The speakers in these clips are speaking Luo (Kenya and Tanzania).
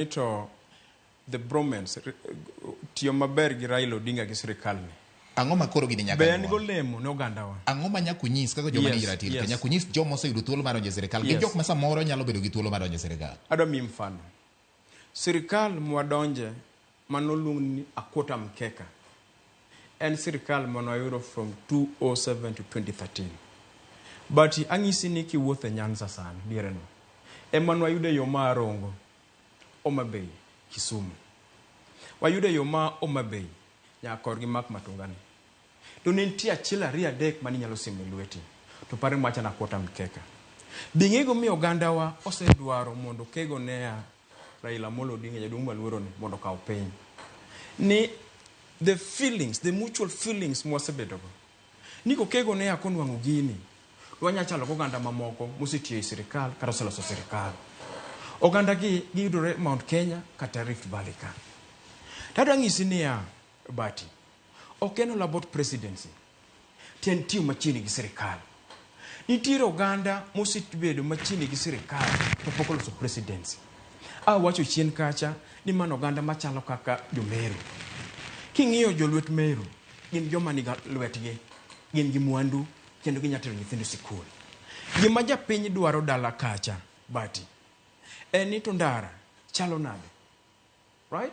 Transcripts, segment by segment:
Ito the bromance tiyo maber gi Raila Odinga gi sirkal ni. Ang'o makoro gini nyaka Ben go lemo no gandawa. Ang'o ma nyakunyis kaka joma nigi ratiro nyakunyis joma oseyudo thuolo mar donjo sirkal gi jok ma samoro nyalo bedo gi thuolo mar donjo sirkal. Adwa mi mfano. Sirkal mwadonje manoluong ni Akwota Mkeka. En sirkal manwayudo from 2007 to 2013. But ang'isi ni kiwuothe Nyanza sana diere no. Emanwayude yo ma Rongo, Homa Bay, Kisumu. Wayude yo ma Homa Bay nyakor gi mak matungani. To nitie achiel ariyo adek mani nyalo simo lweti. To pare macha na Akwota Mkeka. Bing'ego mi ogandawa osedwaro mondo kego ne Raila Amolo Odinga jaduong' maluoro ni mondo kaw piny. Ni the feelings, the mutual feelings mwasebedogo. Niko kego ne akonwang'o gini. Wanya chalo koganda mamoko musitiyo e sirkal kata oseloso sirkal. Oganda gi giyudore Mount Kenya kata Rift Valley ka. Tadwa ng'isi niya Bati. Okeno about presidency. Tien tiyo machini gi sirkal. Nitiere oganda musitibedo machini gi sirkal to pok oloso presidency. Wacho chien kacha ni mano oganda machalo kaka jo-Meru. King'iyo jolwet Meru, gin joma niga lwetgi, gin gi mwandu kendo ginyatero nyithindo sikul. Gima japiny dwaro dala kacha, Bati, en ni to ndara chalo nade. Right?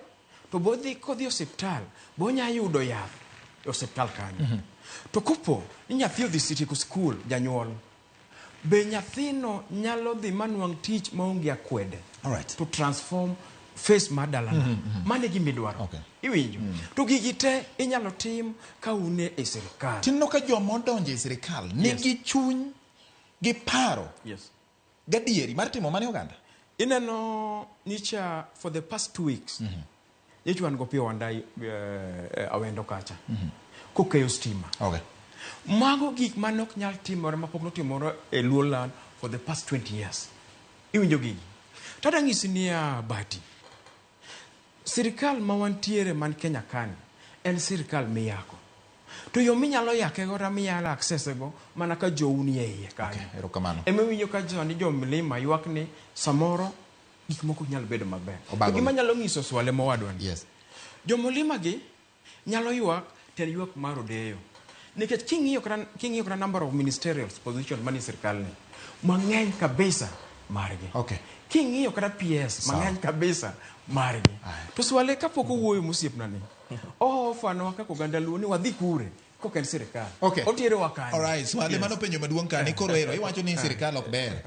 To bodhi kodhi osiptal, bonya yudo yath osiptal kanyo. To kupo ni nyathi odhi sitieko skul janyuol, be nyathino nyalo dhi manuang' tich maonge akwede. To transform face madala. Mane gimi dwaro. Okay. Iwinjo. To gigi te inyalo tim ka une e sirkal. Tinno ka joma odonjo e sirkal nigi chuny gi paro. Yes. Gadieri mar timo mane oganda. Ineno nicha for the past 2 weeks. Nichwan go pio wandai awendo kacha. Kukeyo stima. Okay. Mago gik manok nyal timore mapok notimore e Luoland for the past 20 years. Iwinjo gigi. Tada ng'isi niya Bati. Sirkal mawantiere man Kenya kani en sirkal miyako. To yo minyalo yake go ramiyalo access go mana ka jouni e iye kanyo. Okay, erokamano. Winjo ka Jo-Mlima ywak ni samoro gik moko nyalo bedo maber. Gima nyalo ng'iso swale mowadwa ni. Yes. Jo-Mlima gi nyalo ywak ten ywak mar odeyo. Nikech king'iyo kata number of ministerial position mani sirkal ni mang'eny kabisa margi. Okay. King'iyo kata PS mang'eny kabisa margi. To swale kapok owuoyo mosiepna ni. Fano kaka oganda luo ni wadhi kure koken sirkal. Okay. Otiere wakani. All right, swale mano penjo maduong' kani koro ero iwacho ni sirkal ok ber.